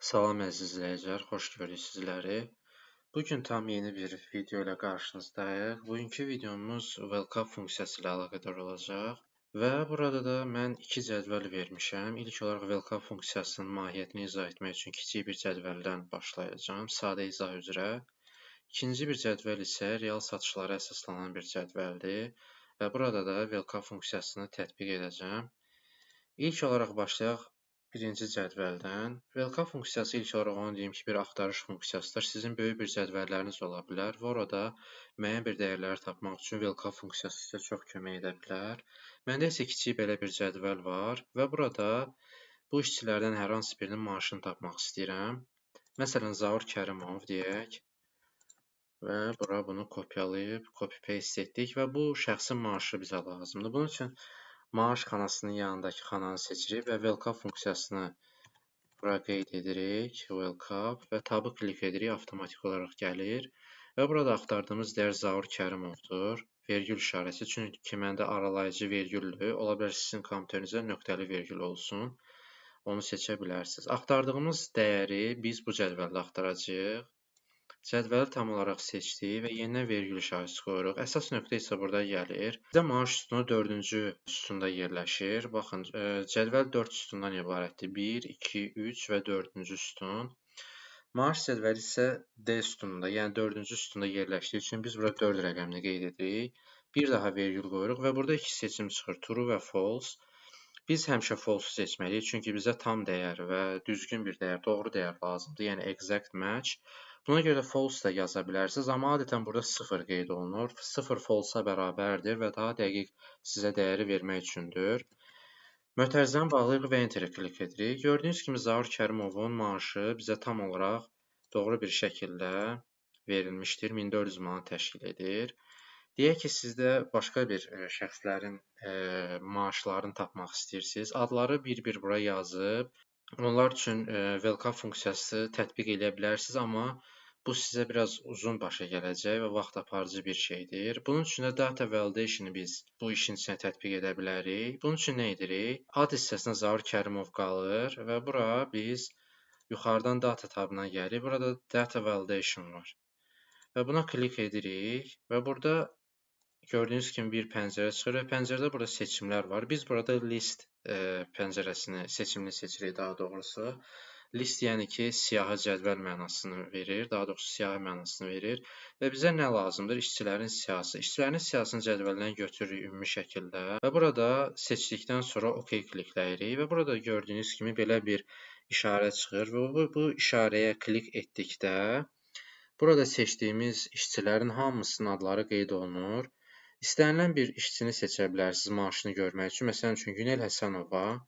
Salam əziz izləyicilər, xoş gördük sizləri. Bugün tam yeni bir video ilə qarşınızdayıq. Bugünkü videomuz welcome funksiyası ilə əlaqədar olacaq. Və burada da mən iki cədvəl vermişəm. İlk olaraq welcome funksiyasının mahiyyətini izah etmək üçün kiçik bir cədvəldən başlayacağım, sadə izah üzrə. İkinci bir cədvəl isə real satışlara əsaslanan bir cədvəldir. Və burada da welcome funksiyasını tətbiq edəcəm. İlk olaraq başlayaq birinci cədvəldən. Welcome funksiyası ilk olaraq onu deyim ki, bir axtarış funksiyasıdır. Sizin böyük bir cədvəlləriniz ola bilər və orada müəyyən bir dəyərləri tapmaq üçün welcome funksiyası sizə çox kömək edə bilər. Məndə isə kiçik belə bir cədvəl var və burada bu işçilərdən hər hansı birinin maaşını tapmaq istəyirəm. Məsələn, Zaur Kərimov deyək və bura bunu kopyalayıb copy-paste etdik və bu şəxsin maaşı bizə lazımdır. Bunun üçün maaş xanasının yanındakı xananı seçirik və welcome funksiyasını bura qeyd edirik, welcome və tabı klik edirik, avtomatik olaraq gəlir və burada axtardığımız dəyər Zaur Kərimovdur. Vergül işarəsi, çünki məndə aralayıcı vergüldür. Ola bilər sizin kompüterinizdə nöqtəli vergül olsun. Onu seçə bilərsiniz. Axtardığımız dəyəri biz bu cədvəldə axtaracağıq. Cədvəli tam olaraq seçdik və yenidən vergül işarəsi qoyuruq. Əsas nöqtə isə burada gəlir. Bizdə maaş sütunu 4-cü sütunda yerləşir. Baxın, cədvəl 4 sütundan ibarətdir. 1, 2, 3 və 4-cü sütun. Maaş cədvəli isə D sütununda, yəni 4-cü sütunda yerləşdiyi üçün biz burada 4 rəqəmini qeyd edirik. Bir daha vergül qoyuruq və burada iki seçim çıxır, true və false. Biz həmişə false seçməliyik, çünki bizə tam dəyər və düzgün bir dəyər, doğru dəyər lazımdır, yəni exact match. Buna görə də false da yaza bilərsiniz, amma adətən burada 0 qeyd olunur. 0 false-a bərabərdir və daha dəqiq sizə dəyəri vermək üçündür. Mötərizəni bağlayırıq və enter klik edirik. Gördüyünüz kimi Zaur Kərimovun maaşı bizə tam olaraq doğru bir şəkildə verilmişdir. 1400 manat təşkil edir. Deyək ki, sizdə başqa bir şəxslərin maaşlarını tapmaq istəyirsiniz. Adları bir-bir bura yazıb, onlar üçün welcome funksiyası tətbiq edə bilərsiniz, amma bu sizə biraz uzun başa gələcək və vaxt aparıcı bir şeydir. Bunun üçün də data validationu biz bu işin içinə tətbiq edə bilərik. Bunun üçün nə edirik? Ad hissəsinə Zaur Kərimov qalır və bura biz yuxarıdan data tabına gəlirik. Burada data validation var. Və buna klik edirik və burada gördüyünüz kimi bir pəncərə çıxır və pəncərədə burada seçimlər var. Biz burada list pəncərəsini, seçimini seçirik daha doğrusu. List yəni ki, siyahı cədvəl mənasını verir, daha doğrusu siyahı mənasını verir və bizə nə lazımdır? İşçilərin siyahısı. İşçilərin siyahısını cədvəldən götürürük ümumi şəkildə və burada seçdikdən sonra OK klikləyirik və burada gördüyünüz kimi belə bir işarə çıxır və bu işarəyə klik etdikdə burada seçdiyimiz işçilərin hamısının adları qeyd olunur. İstənilən bir işçini seçə bilərsiniz maaşını görmək üçün. Məsələn üçün, Günel Həsənova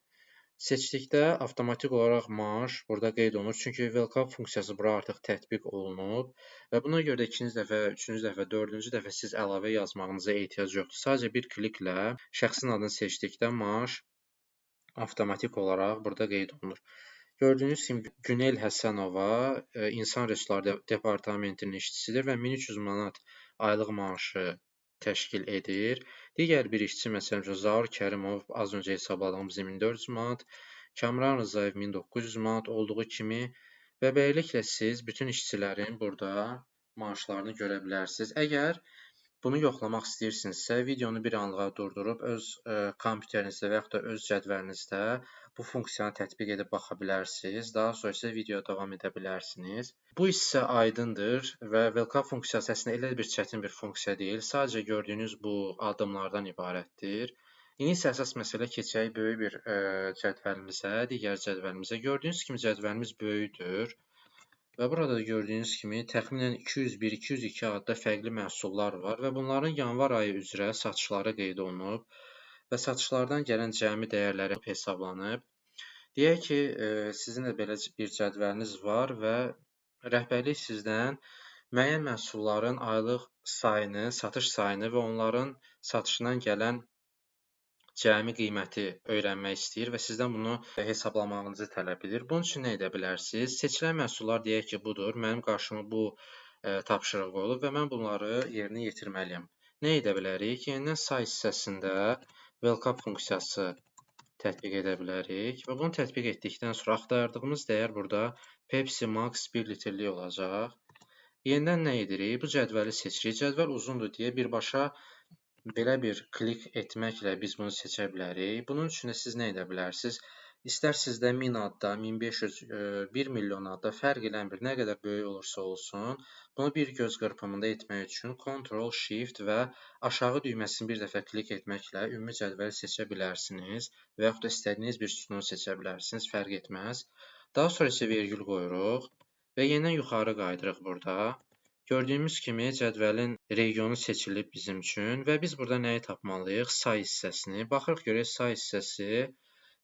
seçdikdə avtomatik olaraq maaş burada qeyd olunur. Çünki welcome funksiyası bura artıq tətbiq olunub və buna görə də ikinci dəfə, üçüncü dəfə, dördüncü dəfə siz əlavə yazmağınıza ehtiyac yoxdur. Sadəcə bir kliklə şəxsin adını seçdikdə maaş avtomatik olaraq burada qeyd olunur. Gördüyünüz kimi Günel Həsənova İnsan Resursları Departamentinin işçisidir və 1300 manat aylıq maaşı təşkil edir. Digər bir işçi, məsələn, Zaur Kərimov az öncə hesabladığımız 1400 manat, Kamran Rzayev 1900 manat olduğu kimi və beləliklə siz bütün işçilərin burada maaşlarını görə bilərsiniz. Əgər bunu yoxlamaq istəyirsinizsə, videonu bir anlığa durdurub öz kompüterinizdə və yaxud da öz cədvəlinizdə bu funksiyanı tətbiq edib baxa bilərsiniz. Daha sonra isə videoya davam edə bilərsiniz. Bu isə aydındır və welcome funksiyası əslində elə bir çətin bir funksiya deyil. Sadəcə gördüyünüz bu addımlardan ibarətdir. İndi isə əsas məsələ keçək böyük bir cədvəlimizə, digər cədvəlimizə. Gördüyünüz kimi cədvəlimiz böyükdür. Və burada gördüyünüz kimi təxminən 201-202 adda fərqli məhsullar var və bunların yanvar ayı üzrə satışları qeyd olunub və satışlardan gələn cəmi dəyərləri hesablanıb. Deyək ki, sizin də belə bir cədvəliniz var və rəhbərlik sizdən müəyyən məhsulların aylıq sayını, satış sayını və onların satışından gələn cəmi qiyməti öyrənmək istəyir və sizdən bunu hesablamağınızı tələb edir. Bunun üçün nə edə bilərsiniz? Seçilən məhsullar deyək ki, budur. Mənim qarşıma bu tapşırıq qoyulub və mən bunları yerinə yetirməliyəm. Nə edə bilərik? Yenidən say hissəsində welcome funksiyası tətbiq edə bilərik və bunu tətbiq etdikdən sonra axtardığımız dəyər burada Pepsi Max 1 litrlik olacaq. Yenidən nə edirik? Bu cədvəli seçirik. Cədvəl uzundur deyə birbaşa belə bir klik etməklə biz bunu seçə bilərik. Bunun üçün də siz nə edə bilərsiniz? İstər sizdə 1000 adda, 1500, 1 milyon adda fərq eləmir. Nə qədər böyük olursa olsun, bunu bir göz qırpımında etmək üçün Ctrl Shift və aşağı düyməsini bir dəfə klik etməklə ümumi cədvəli seçə bilərsiniz və yaxud da istədiyiniz bir sütunu seçə bilərsiniz, fərq etməz. Daha sonra isə vergül qoyuruq və yenidən yuxarı qaydırıq burada. Gördüyümüz kimi cədvəlin regionu seçilib bizim üçün və biz burada nəyi tapmalıyıq? Say hissəsini. Baxırıq görək say hissəsi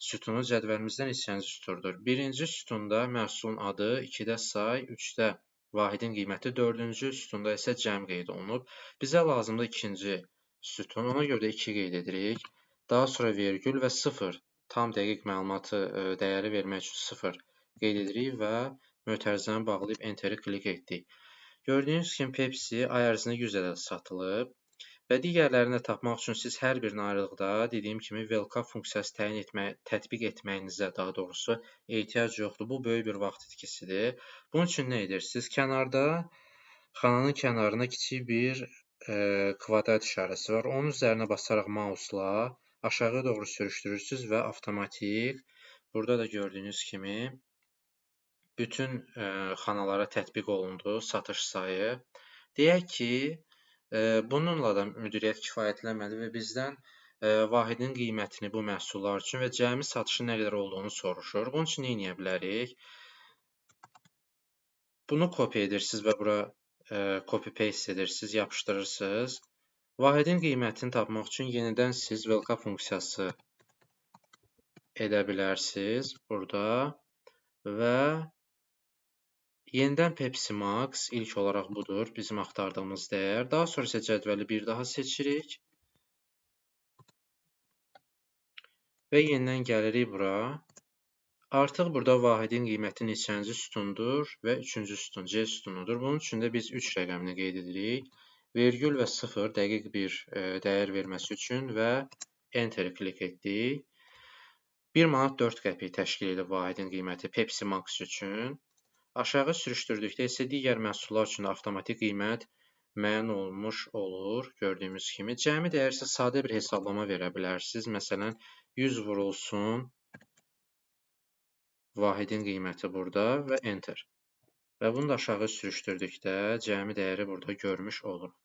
sütunu cədvəlimizdən neçənci sütundur? Birinci sütunda məhsulun adı, 2-də say, 3-də vahidin qiyməti, 4-cü sütunda isə cəm qeyd olunub. Bizə lazımdır ikinci sütun, ona görə də 2 qeyd edirik. Daha sonra vergül və 0 tam dəqiq məlumatı, dəyəri vermək üçün 0 qeyd edirik və mötərizəni bağlayıb Enter-i klik etdik. Gördüyünüz kimi Pepsi ay ərzində 100 ədəd satılıb və digərlərini də tapmaq üçün siz hər birini ayrılıqda dediyim kimi VLK funksiyası tətbiq etməyinizə daha doğrusu ehtiyac yoxdur. Bu böyük bir vaxt itkisidir. Bunun üçün nə edirsiniz? Kənarda, xananın kənarında kiçik bir kvadrat işarəsi var. Onun üzərinə basaraq mausla aşağı doğru sürüşdürürsünüz və avtomatik burada da gördüyünüz kimi bütün xanalara tətbiq olundu satış sayı. Deyək ki, bununla da müdiriyyət kifayətlənmədi və bizdən vahidin qiymətini bu məhsullar üçün və cəmi satışın nə qədər olduğunu soruşur. Bunun üçün nə edə bilərik? Bunu kopya edirsiniz və bura copy paste edirsiniz, yapışdırırsınız. Vahidin qiymətini tapmaq üçün yenidən siz VLK funksiyası edə bilərsiniz burada və yenidən Pepsi Max ilk olaraq budur, bizim axtardığımız dəyər. Daha sonra isə cədvəli bir daha seçirik. Və yenidən gəlirik bura. Artıq burada vahidin qiyməti neçənci sütundur və 3-cü sütun, C sütunudur. Bunun üçün də biz 3 rəqəmini qeyd edirik. Vergül və 0 dəqiq bir dəyər verməsi üçün və Enter-i klik etdik. 1 manat 4 qəpik təşkil edir vahidin qiyməti Pepsi Max üçün. Aşağı sürüşdürdükdə isə digər məhsullar üçün avtomatik qiymət müəyyən olunmuş olur, gördüyümüz kimi. Cəmi dəyər isə sadə bir hesablama verə bilərsiniz. Məsələn, 100 vurulsun vahidin qiyməti burada və Enter. Və bunu da aşağı sürüşdürdükdə cəmi dəyəri burada görmüş oluruq.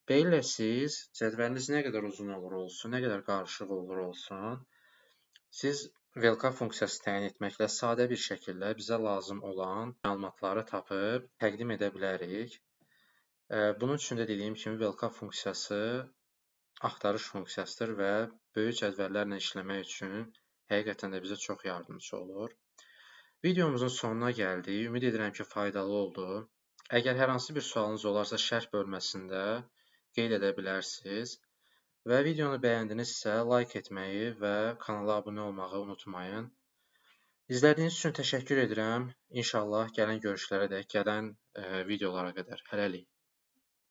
Beləliklə siz cədvəliniz nə qədər uzun olur olsun, nə qədər qarışıq olur olsun, siz VLK funksiyası təyin etməklə sadə bir şəkildə bizə lazım olan məlumatları tapıb təqdim edə bilərik. Bunun üçün də dediyim kimi VLK funksiyası axtarış funksiyasıdır və böyük cədvəllərlə işləmək üçün həqiqətən də bizə çox yardımcı olur. Videomuzun sonuna gəldik. Ümid edirəm ki, faydalı oldu. Əgər hər hansı bir sualınız olarsa, şərh bölməsində qeyd edə bilərsiniz. Və videonu bəyəndinizsə, like etməyi və kanala abunə olmağı unutmayın. İzlədiyiniz üçün təşəkkür edirəm. İnşallah gələn görüşlərə dək, gələn videolara qədər. Hələlik.